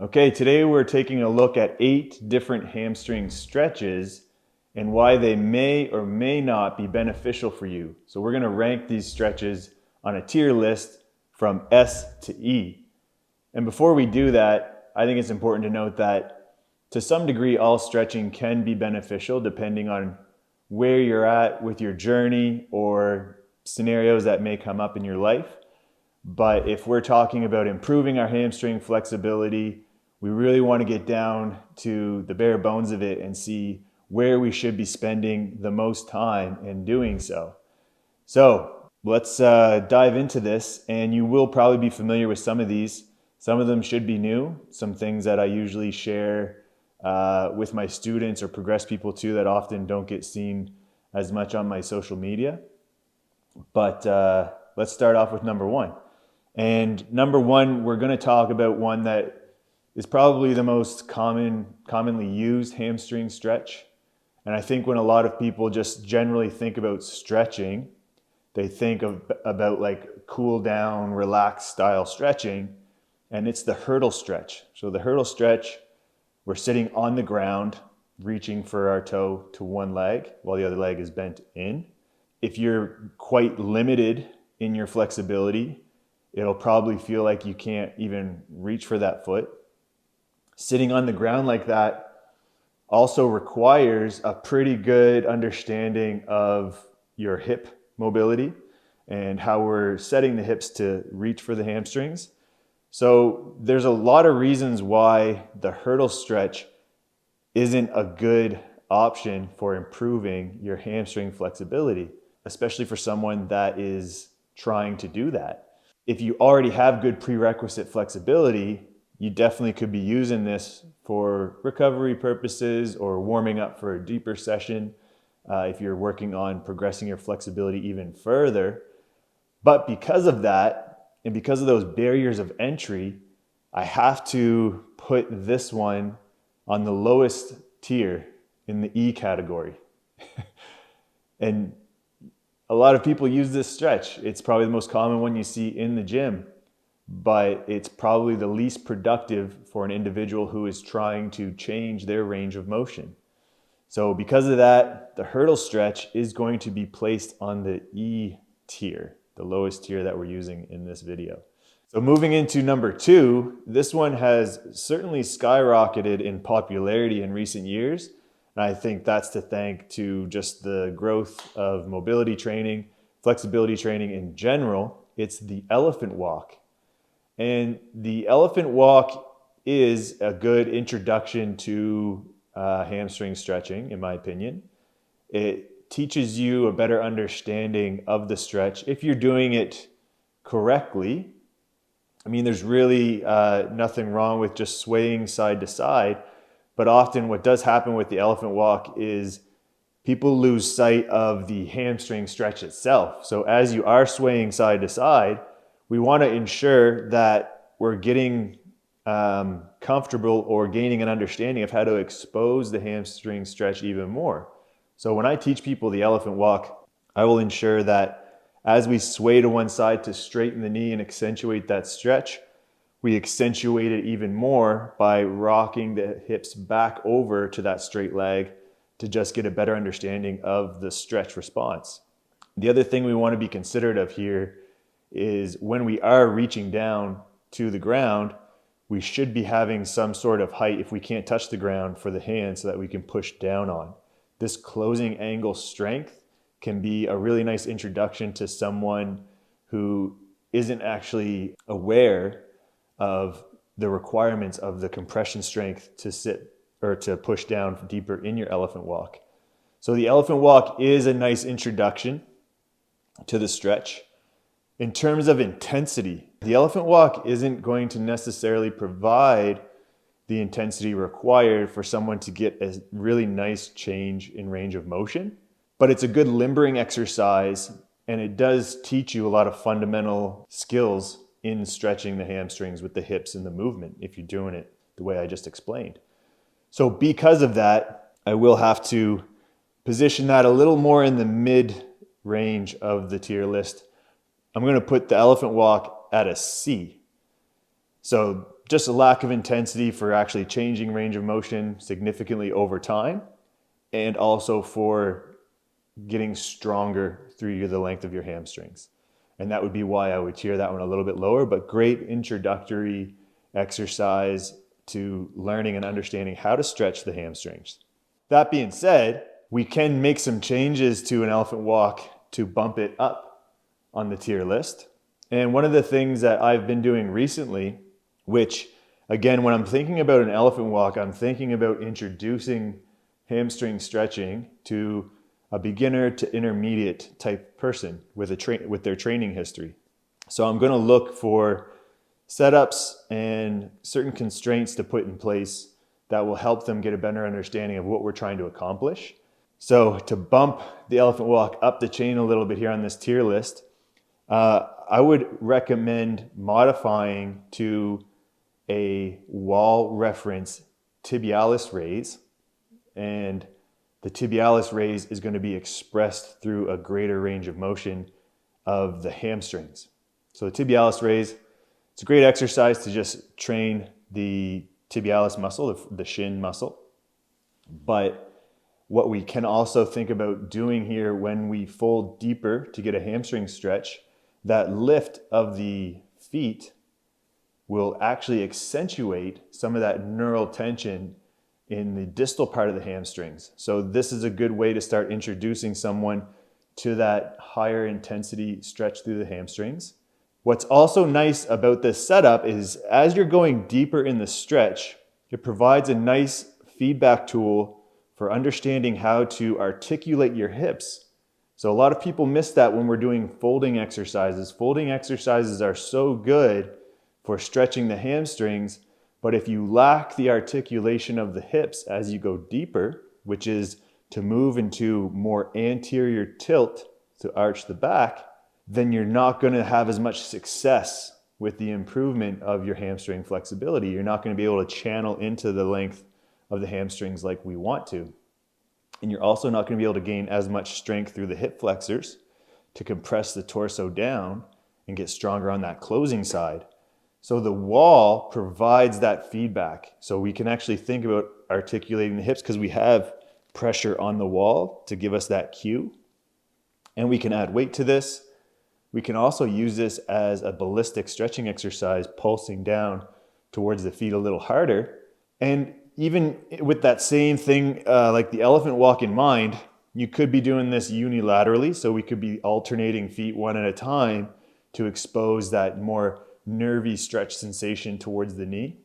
Okay, today we're taking a look at 8 different hamstring stretches and why they may or may not be beneficial for you. So we're going to rank these stretches on a tier list from S to E. And before we do that, I think it's important to note that to some degree all stretching can be beneficial depending on where you're at with your journey or scenarios that may come up in your life. But if we're talking about improving our hamstring flexibility, we really want to get down to the bare bones of it and see where we should be spending the most time in doing so. So let's dive into this, and you will probably be familiar with some of these. Some of them should be new, some things that I usually share with my students or progress people too that often don't get seen as much on my social media. But let's start off with number one. And number one, we're going to talk about one that is probably the most commonly used hamstring stretch. And I think when a lot of people just generally think about stretching, they think about like cool down, relaxed style stretching, and it's the hurdle stretch. So the hurdle stretch, we're sitting on the ground, reaching for our toe to one leg while the other leg is bent in. If you're quite limited in your flexibility, it'll probably feel like you can't even reach for that foot. Sitting on the ground like that also requires a pretty good understanding of your hip mobility and how we're setting the hips to reach for the hamstrings. So there's a lot of reasons why the hurdle stretch isn't a good option for improving your hamstring flexibility, especially for someone that is trying to do that. If you already have good prerequisite flexibility, you definitely could be using this for recovery purposes or warming up for a deeper session if you're working on progressing your flexibility even further. But because of that, and because of those barriers of entry, I have to put this one on the lowest tier in the E category. And a lot of people use this stretch. It's probably the most common one you see in the gym, but it's probably the least productive for an individual who is trying to change their range of motion. So because of that, the hurdle stretch is going to be placed on the E tier, the lowest tier that we're using in this video. So moving into number 2, this one has certainly skyrocketed in popularity in recent years. And I think that's to thank to just the growth of mobility training, flexibility training in general. It's the elephant walk. And the elephant walk is a good introduction to hamstring stretching, in my opinion. It teaches you a better understanding of the stretch if you're doing it correctly. I mean, there's really nothing wrong with just swaying side to side, but often what does happen with the elephant walk is people lose sight of the hamstring stretch itself. So as you are swaying side to side, we want to ensure that we're getting comfortable or gaining an understanding of how to expose the hamstring stretch even more. So when I teach people the elephant walk, I will ensure that as we sway to one side to straighten the knee and accentuate that stretch, we accentuate it even more by rocking the hips back over to that straight leg to just get a better understanding of the stretch response. The other thing we want to be considerate of here is when we are reaching down to the ground, we should be having some sort of height if we can't touch the ground for the hand so that we can push down on. This closing angle strength can be a really nice introduction to someone who isn't actually aware of the requirements of the compression strength to sit or to push down deeper in your elephant walk. So the elephant walk is a nice introduction to the stretch. In terms of intensity, the elephant walk isn't going to necessarily provide the intensity required for someone to get a really nice change in range of motion, but it's a good limbering exercise, and it does teach you a lot of fundamental skills in stretching the hamstrings with the hips and the movement if you're doing it the way I just explained. So because of that, I will have to position that a little more in the mid range of the tier list. I'm going to put the elephant walk at a C. So just a lack of intensity for actually changing range of motion significantly over time, and also for getting stronger through the length of your hamstrings. And that would be why I would tier that one a little bit lower, but great introductory exercise to learning and understanding how to stretch the hamstrings. That being said, we can make some changes to an elephant walk to bump it up on the tier list. And one of the things that I've been doing recently, which again, when I'm thinking about an elephant walk, I'm thinking about introducing hamstring stretching to a beginner to intermediate type person with their training history. So I'm going to look for setups and certain constraints to put in place that will help them get a better understanding of what we're trying to accomplish. So to bump the elephant walk up the chain a little bit here on this tier list, I would recommend modifying to a wall reference tibialis raise, and the tibialis raise is going to be expressed through a greater range of motion of the hamstrings. So the tibialis raise, it's a great exercise to just train the tibialis muscle, the shin muscle. But what we can also think about doing here when we fold deeper to get a hamstring stretch, that lift of the feet will actually accentuate some of that neural tension in the distal part of the hamstrings. So this is a good way to start introducing someone to that higher intensity stretch through the hamstrings. What's also nice about this setup is as you're going deeper in the stretch, it provides a nice feedback tool for understanding how to articulate your hips. So a lot of people miss that when we're doing folding exercises. Folding exercises are so good for stretching the hamstrings, but if you lack the articulation of the hips as you go deeper, which is to move into more anterior tilt to arch the back, then you're not going to have as much success with the improvement of your hamstring flexibility. You're not going to be able to channel into the length of the hamstrings like we want to. And you're also not going to be able to gain as much strength through the hip flexors to compress the torso down and get stronger on that closing side. So the wall provides that feedback. So we can actually think about articulating the hips because we have pressure on the wall to give us that cue. And we can add weight to this. We can also use this as a ballistic stretching exercise, pulsing down towards the feet a little harder. And even with that same thing, like the elephant walk in mind, you could be doing this unilaterally. So we could be alternating feet one at a time to expose that more nervy stretch sensation towards the knee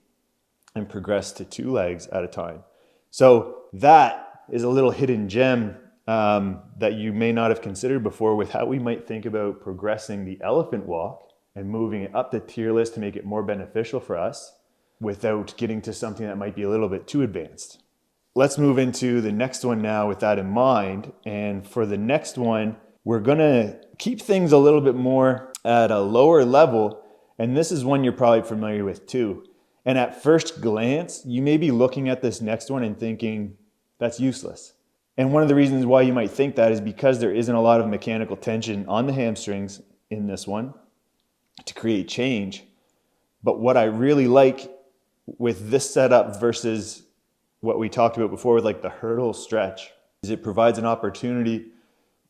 and progress to two legs at a time. So that is a little hidden gem that you may not have considered before with how we might think about progressing the elephant walk and moving it up the tier list to make it more beneficial for us without getting to something that might be a little bit too advanced. Let's move into the next one now with that in mind. And for the next one, we're gonna keep things a little bit more at a lower level. And this is one you're probably familiar with too. And at first glance, you may be looking at this next one and thinking, that's useless. And one of the reasons why you might think that is because there isn't a lot of mechanical tension on the hamstrings in this one to create change. But what I really like with this setup versus what we talked about before with like the hurdle stretch is it provides an opportunity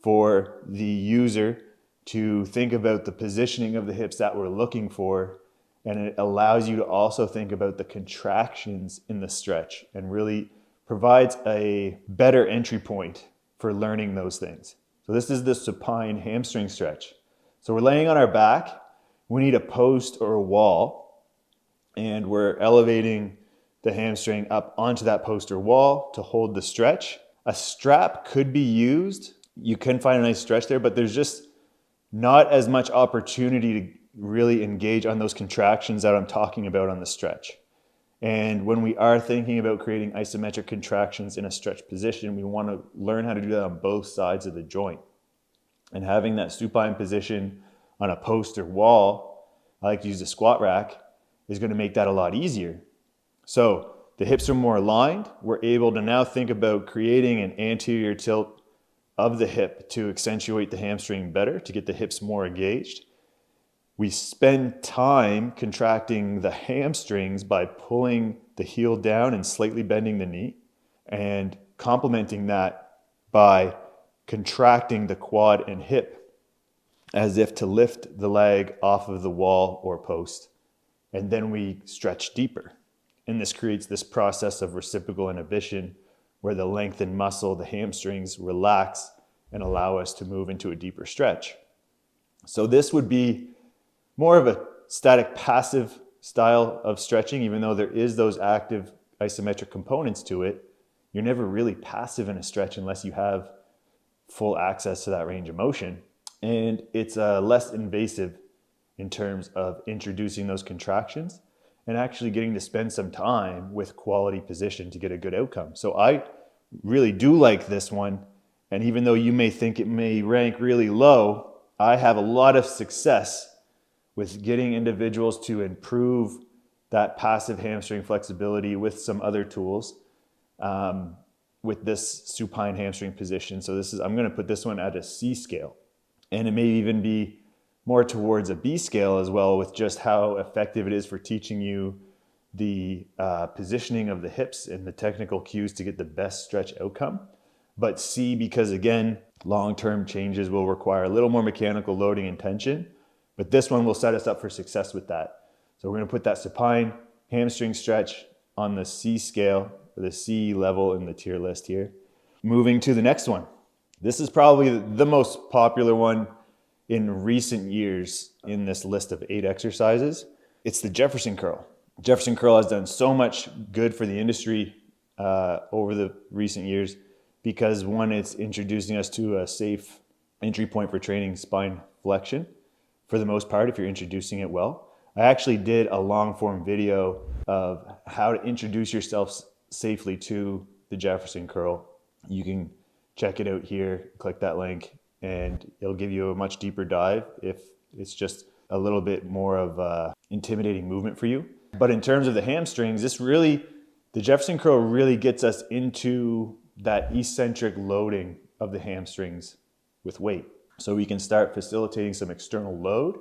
for the user to think about the positioning of the hips that we're looking for, and it allows you to also think about the contractions in the stretch and really provides a better entry point for learning those things. So this is the supine hamstring stretch. So we're laying on our back, we need a post or a wall, and we're elevating the hamstring up onto that post or wall to hold the stretch. A strap could be used. You can find a nice stretch there, but there's just not as much opportunity to really engage on those contractions that I'm talking about on the stretch. And when we are thinking about creating isometric contractions in a stretch position, we want to learn how to do that on both sides of the joint. And having that supine position on a post or wall, I like to use the squat rack, is going to make that a lot easier. So the hips are more aligned. We're able to now think about creating an anterior tilt of the hip to accentuate the hamstring better, to get the hips more engaged. We spend time contracting the hamstrings by pulling the heel down and slightly bending the knee, and complementing that by contracting the quad and hip as if to lift the leg off of the wall or post. And then we stretch deeper. And this creates this process of reciprocal inhibition where the lengthened muscle, the hamstrings, relax and allow us to move into a deeper stretch. So this would be more of a static passive style of stretching, even though there is those active isometric components to it. You're never really passive in a stretch unless you have full access to that range of motion. And it's less invasive in terms of introducing those contractions and actually getting to spend some time with quality position to get a good outcome. So I really do like this one. And even though you may think it may rank really low, I have a lot of success with getting individuals to improve that passive hamstring flexibility with some other tools. With this supine hamstring position. So I'm going to put this one at a C scale, and it may even be more towards a B scale as well, with just how effective it is for teaching you the positioning of the hips and the technical cues to get the best stretch outcome. But C, because again, long-term changes will require a little more mechanical loading and tension, but this one will set us up for success with that. So we're going to put that supine hamstring stretch on the C scale, the C level in the tier list here. Moving to the next one. This is probably the most popular one in recent years in this list of 8 exercises. It's the Jefferson curl. Jefferson curl has done so much good for the industry over the recent years because, one, it's introducing us to a safe entry point for training spine flexion for the most part if you're introducing it well. I actually did a long form video of how to introduce yourself safely to the Jefferson curl. You can check it out here, click that link, and it'll give you a much deeper dive if it's just a little bit more of a intimidating movement for you. But in terms of the hamstrings, the Jefferson curl really gets us into that eccentric loading of the hamstrings with weight. So we can start facilitating some external load.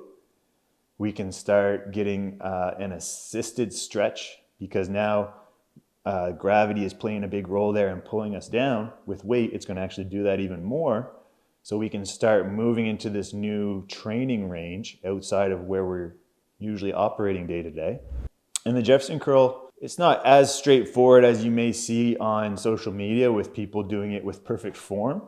We can start getting an assisted stretch because now gravity is playing a big role there and pulling us down. With weight, it's going to actually do that even more. So we can start moving into this new training range outside of where we're usually operating day to day. And the Jefferson curl, it's not as straightforward as you may see on social media with people doing it with perfect form.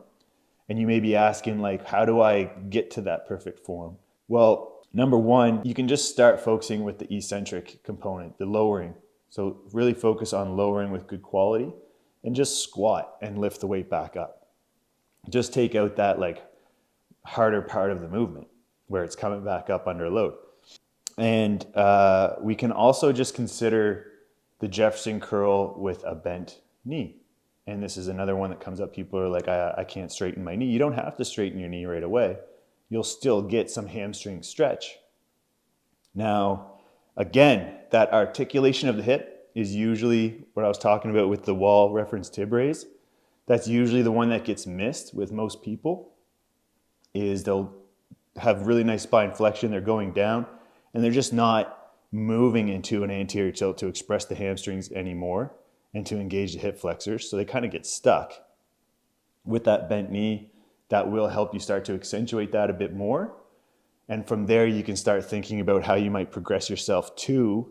And you may be asking, like, how do I get to that perfect form? Well, number one, you can just start focusing with the eccentric component, the lowering. So really focus on lowering with good quality and just squat and lift the weight back up. Just take out that like harder part of the movement where it's coming back up under load. And we can also just consider the Jefferson curl with a bent knee. And this is another one that comes up. People are like, I can't straighten my knee. You don't have to straighten your knee right away. You'll still get some hamstring stretch. Now, again, that articulation of the hip is usually what I was talking about with the wall reference tib raise. That's usually the one that gets missed with most people, is they'll have really nice spine flexion, they're going down, and they're just not moving into an anterior tilt to express the hamstrings anymore and to engage the hip flexors. So they kind of get stuck. With that bent knee, that will help you start to accentuate that a bit more. And from there, you can start thinking about how you might progress yourself to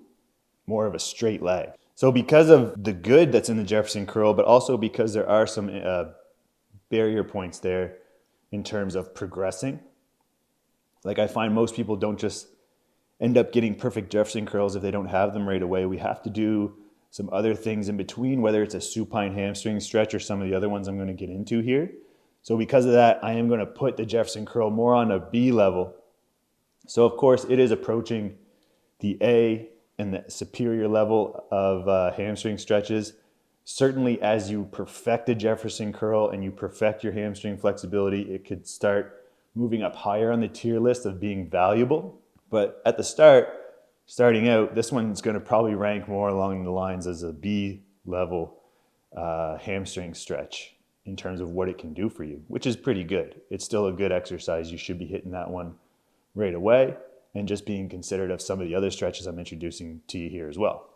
more of a straight leg. So because of the good that's in the Jefferson curl, but also because there are some barrier points there in terms of progressing, like I find most people don't just end up getting perfect Jefferson curls if they don't have them right away. We have to do some other things in between, whether it's a supine hamstring stretch or some of the other ones I'm going to get into here. So because of that, I am going to put the Jefferson curl more on a B level. So of course it is approaching the A and the superior level of hamstring stretches. Certainly as you perfect the Jefferson curl and you perfect your hamstring flexibility, it could start moving up higher on the tier list of being valuable. But at the starting out, this one's going to probably rank more along the lines as a B level hamstring stretch in terms of what it can do for you, which is pretty good. It's still a good exercise. You should be hitting that one right away. and just being considerate of some of the other stretches I'm introducing to you here as well.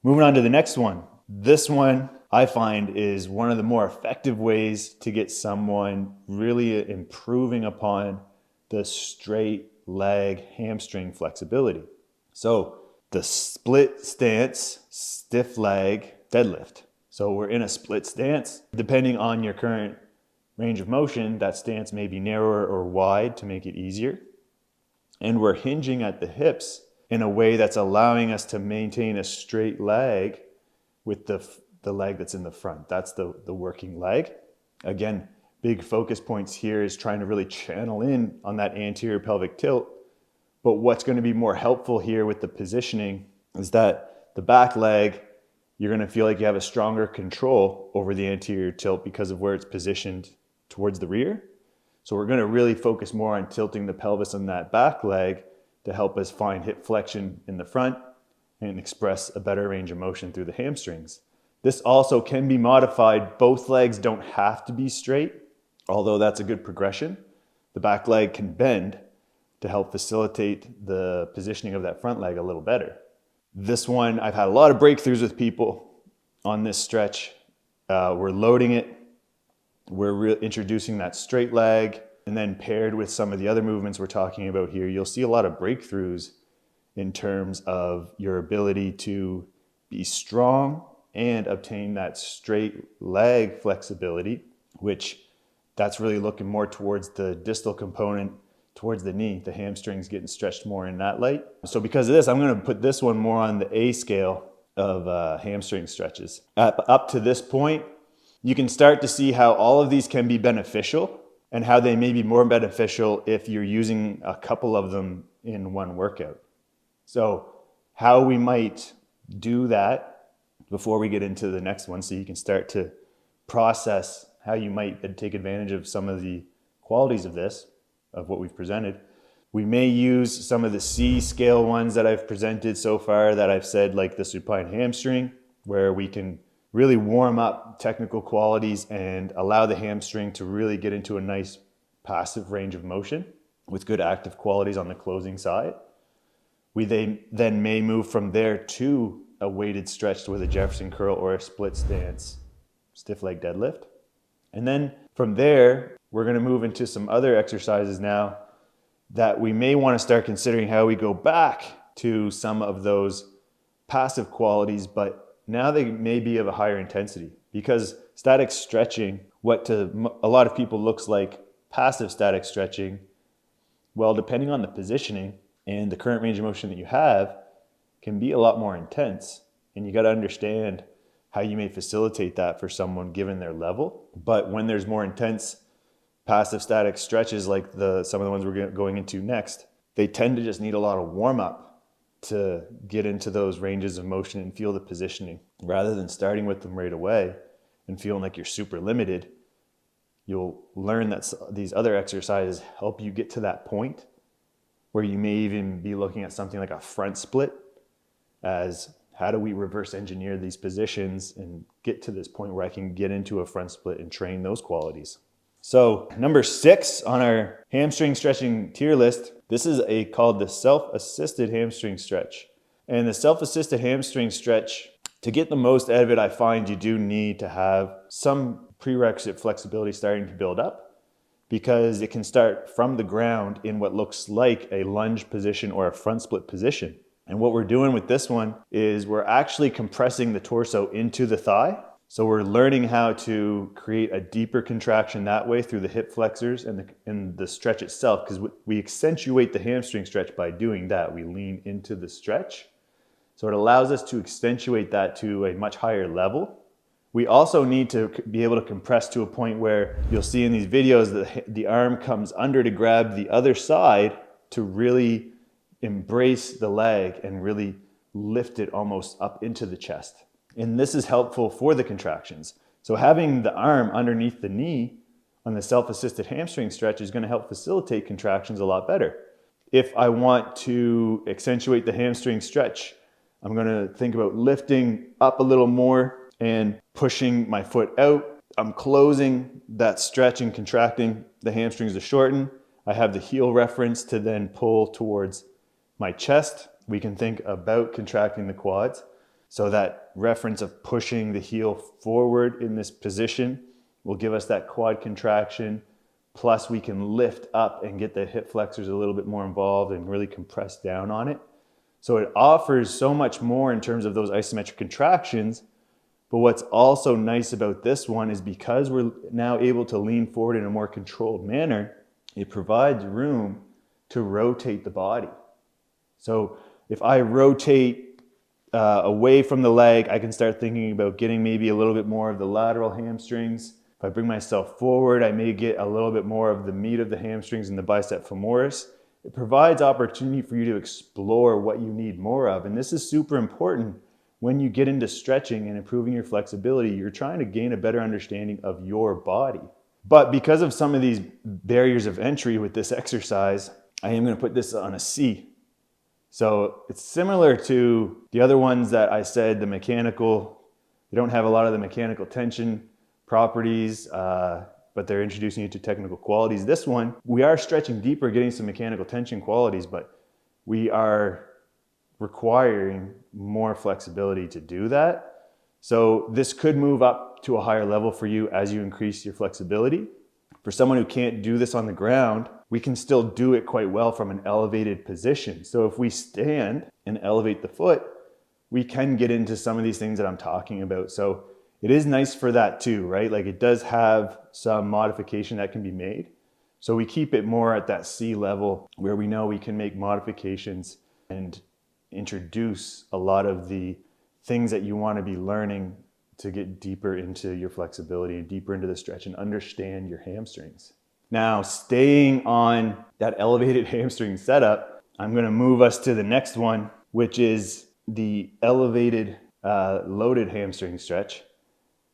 Moving on to the next one. This one I find is one of the more effective ways to get someone really improving upon the straight leg hamstring flexibility. So the split stance, stiff leg deadlift. So we're in a split stance. Depending on your current range of motion, that stance may be narrower or wide to make it easier. And we're hinging at the hips in a way that's allowing us to maintain a straight leg with the leg that's in the front. That's the working leg. Again, big focus points here is trying to really channel in on that anterior pelvic tilt. But what's going to be more helpful here with the positioning is that the back leg, you're going to feel like you have a stronger control over the anterior tilt because of where it's positioned towards the rear. So we're going to really focus more on tilting the pelvis on that back leg to help us find hip flexion in the front and express a better range of motion through the hamstrings. This also can be modified. Both legs don't have to be straight, although that's a good progression. The back leg can bend to help facilitate the positioning of that front leg a little better. This one, I've had a lot of breakthroughs with people on this stretch. We're loading it. We're introducing that straight leg, and then paired with some of the other movements we're talking about here, you'll see a lot of breakthroughs in terms of your ability to be strong and obtain that straight leg flexibility, which that's really looking more towards the distal component, towards the knee. The hamstrings getting stretched more in that light. So because of this, I'm going to put this one more on the A scale of hamstring stretches. Up to this point, you can start to see how all of these can be beneficial and how they may be more beneficial if you're using a couple of them in one workout. So how we might do that before we get into the next one, so you can start to process how you might take advantage of some of the qualities of this, of what we've presented. We may use some of the C scale ones that I've presented so far that I've said, like the supine hamstring, where we can really warm up technical qualities and allow the hamstring to really get into a nice passive range of motion with good active qualities on the closing side. We then may move from there to a weighted stretch with a Jefferson curl or a split stance stiff leg deadlift. And then from there, we're going to move into some other exercises now that we may want to start considering how we go back to some of those passive qualities, but now they may be of a higher intensity, because static stretching, what to a lot of people looks like passive static stretching, well, depending on the positioning and the current range of motion that you have, can be a lot more intense. And you got to understand how you may facilitate that for someone given their level. But when there's more intense passive static stretches like some of the ones we're going into next, they tend to just need a lot of warm up to get into those ranges of motion and feel the positioning. Rather than starting with them right away and feeling like you're super limited, you'll learn that these other exercises help you get to that point where you may even be looking at something like a front split as how do we reverse engineer these positions and get to this point where I can get into a front split and train those qualities. So number 6 on our hamstring stretching tier list, this is called the self-assisted hamstring stretch. And the self-assisted hamstring stretch, to get the most out of it, I find you do need to have some prerequisite flexibility starting to build up, because it can start from the ground in what looks like a lunge position or a front split position. And what we're doing with this one is we're actually compressing the torso into the thigh. So we're learning how to create a deeper contraction that way through the hip flexors and the stretch itself, because we accentuate the hamstring stretch by doing that. We lean into the stretch. So it allows us to accentuate that to a much higher level. We also need to be able to compress to a point where you'll see in these videos that the arm comes under to grab the other side to really embrace the leg and really lift it almost up into the chest. And this is helpful for the contractions. So having the arm underneath the knee on the self-assisted hamstring stretch is going to help facilitate contractions a lot better. If I want to accentuate the hamstring stretch, I'm going to think about lifting up a little more and pushing my foot out. I'm closing that stretch and contracting the hamstrings to shorten. I have the heel reference to then pull towards my chest, we can think about contracting the quads. So that reference of pushing the heel forward in this position will give us that quad contraction. Plus we can lift up and get the hip flexors a little bit more involved and really compress down on it. So it offers so much more in terms of those isometric contractions. But what's also nice about this one is because we're now able to lean forward in a more controlled manner, it provides room to rotate the body. So if I rotate away from the leg, I can start thinking about getting maybe a little bit more of the lateral hamstrings. If I bring myself forward, I may get a little bit more of the meat of the hamstrings and the bicep femoris. It provides opportunity for you to explore what you need more of. And this is super important when you get into stretching and improving your flexibility. You're trying to gain a better understanding of your body. But because of some of these barriers of entry with this exercise, I am going to put this on a C. So it's similar to the other ones that I said, the mechanical, they don't have a lot of the mechanical tension properties, but they're introducing you to technical qualities. This one, we are stretching deeper, getting some mechanical tension qualities, but we are requiring more flexibility to do that. So this could move up to a higher level for you as you increase your flexibility. For someone who can't do this on the ground, we can still do it quite well from an elevated position. So if we stand and elevate the foot, we can get into some of these things that I'm talking about. So it is nice for that too, right? Like it does have some modification that can be made. So we keep it more at that C level where we know we can make modifications and introduce a lot of the things that you want to be learning to get deeper into your flexibility and deeper into the stretch and understand your hamstrings. Now, staying on that elevated hamstring setup, I'm going to move us to the next one, which is the elevated loaded hamstring stretch.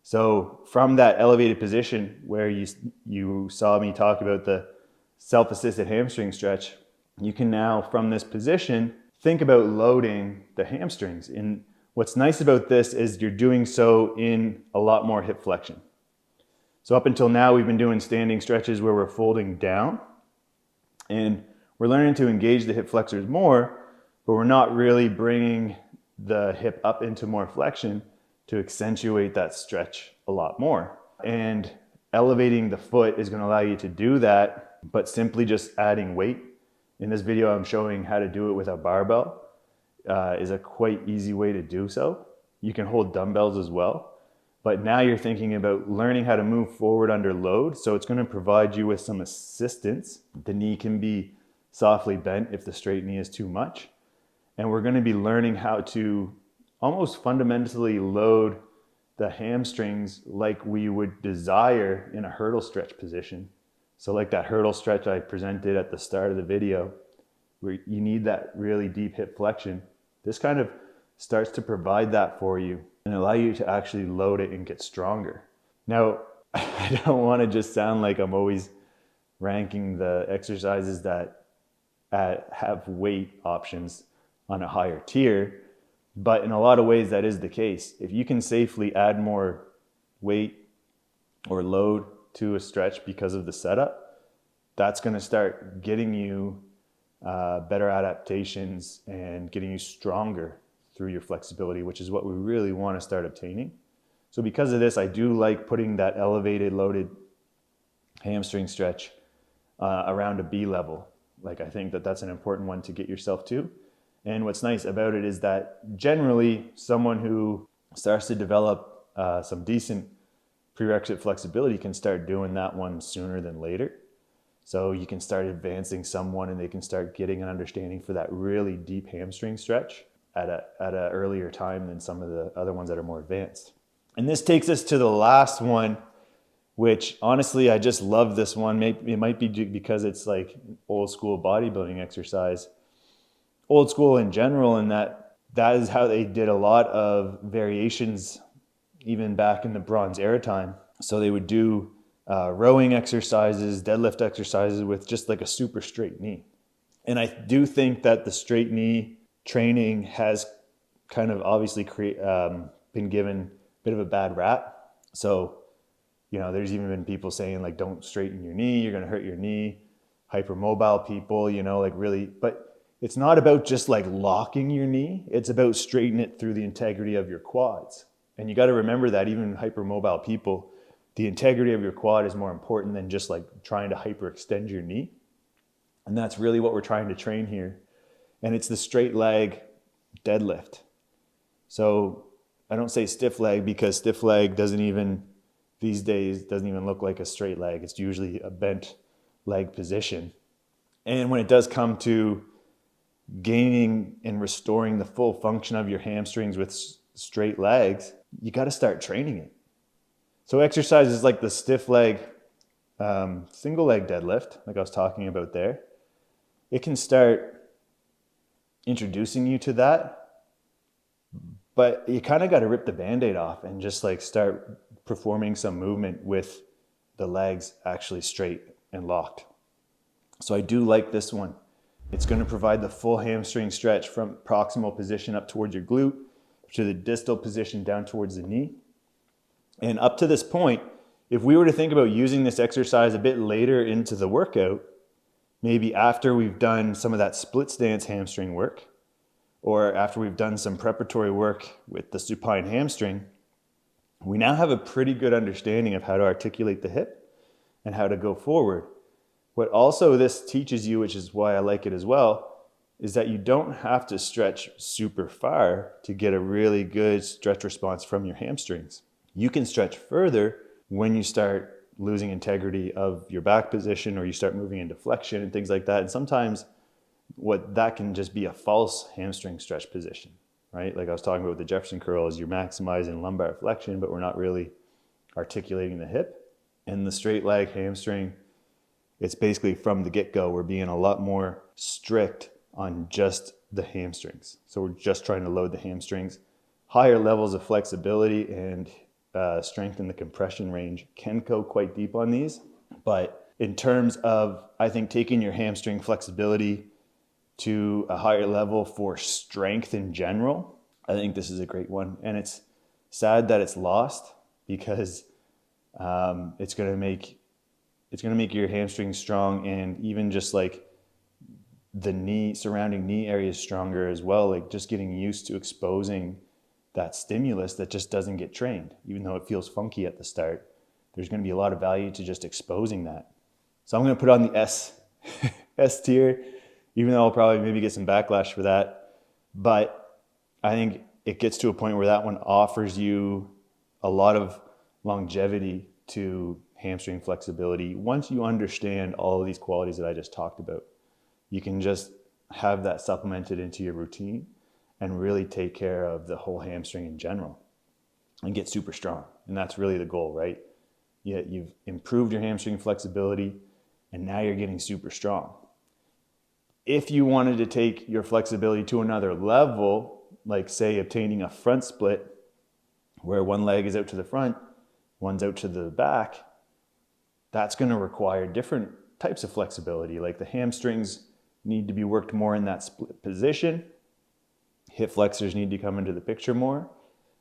So from that elevated position where you saw me talk about the self-assisted hamstring stretch, you can now, from this position, think about loading the hamstrings. And what's nice about this is you're doing so in a lot more hip flexion. So up until now, we've been doing standing stretches where we're folding down and we're learning to engage the hip flexors more, but we're not really bringing the hip up into more flexion to accentuate that stretch a lot more. And elevating the foot is going to allow you to do that, but simply just adding weight. In this video, I'm showing how to do it with a barbell. Is a quite easy way to do so. You can hold dumbbells as well. But now you're thinking about learning how to move forward under load. So it's going to provide you with some assistance. The knee can be softly bent if the straight knee is too much. And we're going to be learning how to almost fundamentally load the hamstrings like we would desire in a hurdle stretch position. So like that hurdle stretch I presented at the start of the video, where you need that really deep hip flexion. This kind of starts to provide that for you and allow you to actually load it and get stronger. Now, I don't want to just sound like I'm always ranking the exercises that have weight options on a higher tier, but in a lot of ways that is the case. If you can safely add more weight or load to a stretch because of the setup, that's going to start getting you better adaptations and getting you stronger through your flexibility, which is what we really want to start obtaining. So because of this, I do like putting that elevated loaded hamstring stretch around a B level. Like I think that that's an important one to get yourself to. And what's nice about it is that generally someone who starts to develop some decent prerequisite flexibility can start doing that one sooner than later. So you can start advancing someone and they can start getting an understanding for that really deep hamstring stretch at an earlier time than some of the other ones that are more advanced. And this takes us to the last one, which honestly, I just love this one. It might be because it's like old school bodybuilding exercise, old school in general, and that is how they did a lot of variations even back in the Bronze Era time. So they would do rowing exercises, deadlift exercises with just like a super straight knee. And I do think that the straight knee training has kind of obviously been given a bit of a bad rap. So, you know, there's even been people saying like, don't straighten your knee, you're going to hurt your knee. Hypermobile people, you know, like really, but it's not about just like locking your knee. It's about straightening it through the integrity of your quads. And you got to remember that even hypermobile people, the integrity of your quad is more important than just like trying to hyperextend your knee. And that's really what we're trying to train here. And it's the straight leg deadlift. So I don't say stiff leg because stiff leg these days doesn't even look like a straight leg. It's usually a bent leg position. And when it does come to gaining and restoring the full function of your hamstrings with straight legs, you got to start training it. So exercises like the stiff leg, single leg deadlift, like I was talking about there, it can start introducing you to that, but you kind of got to rip the Band-Aid off and just like start performing some movement with the legs actually straight and locked. So I do like this one. It's going to provide the full hamstring stretch from proximal position up towards your glute to the distal position down towards the knee. And up to this point, if we were to think about using this exercise a bit later into the workout, maybe after we've done some of that split stance hamstring work, or after we've done some preparatory work with the supine hamstring, we now have a pretty good understanding of how to articulate the hip and how to go forward. What also this teaches you, which is why I like it as well, is that you don't have to stretch super far to get a really good stretch response from your hamstrings. You can stretch further when you start losing integrity of your back position or you start moving into flexion and things like that. And sometimes what that can just be a false hamstring stretch position, right? Like I was talking about with the Jefferson curl, is you're maximizing lumbar flexion, but we're not really articulating the hip. And the straight leg hamstring, it's basically from the get-go, we're being a lot more strict on just the hamstrings. So we're just trying to load the hamstrings. Higher levels of flexibility and strengthen the compression range can go quite deep on these. But in terms of, I think, taking your hamstring flexibility to a higher level for strength in general, I think this is a great one. And it's sad that it's lost because it's going to make your hamstrings strong, and even just like the surrounding knee areas stronger as well. Like just getting used to exposing that stimulus that just doesn't get trained, even though it feels funky at the start. There's going to be a lot of value to just exposing that. So I'm going to put on the S tier, even though I'll probably maybe get some backlash for that. But I think it gets to a point where that one offers you a lot of longevity to hamstring flexibility. Once you understand all of these qualities that I just talked about, you can just have that supplemented into your routine and really take care of the whole hamstring in general and get super strong. And that's really the goal, right? You've improved your hamstring flexibility and now you're getting super strong. If you wanted to take your flexibility to another level, like say obtaining a front split where one leg is out to the front, one's out to the back, that's going to require different types of flexibility. Like the hamstrings need to be worked more in that split position. Hip flexors need to come into the picture more.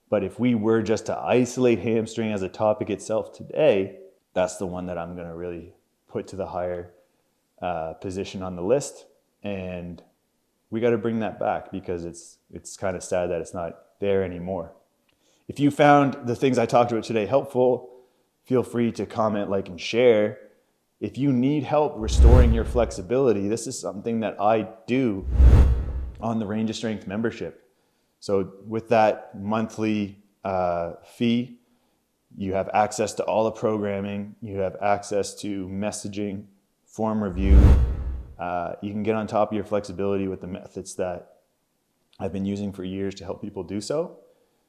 But if we were just to isolate hamstring as a topic itself today, that's the one that I'm going to really put to the higher position on the list. And we got to bring that back because it's kind of sad that it's not there anymore. If you found the things I talked about today helpful, feel free to comment, like, and share. If you need help restoring your flexibility, this is something that I do on the Range of Strength membership. So with that monthly fee, you have access to all the programming, you have access to messaging, form review. You can get on top of your flexibility with the methods that I've been using for years to help people do so.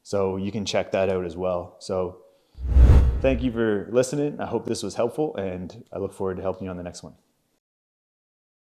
So you can check that out as well. So thank you for listening. I hope this was helpful, and I look forward to helping you on the next one.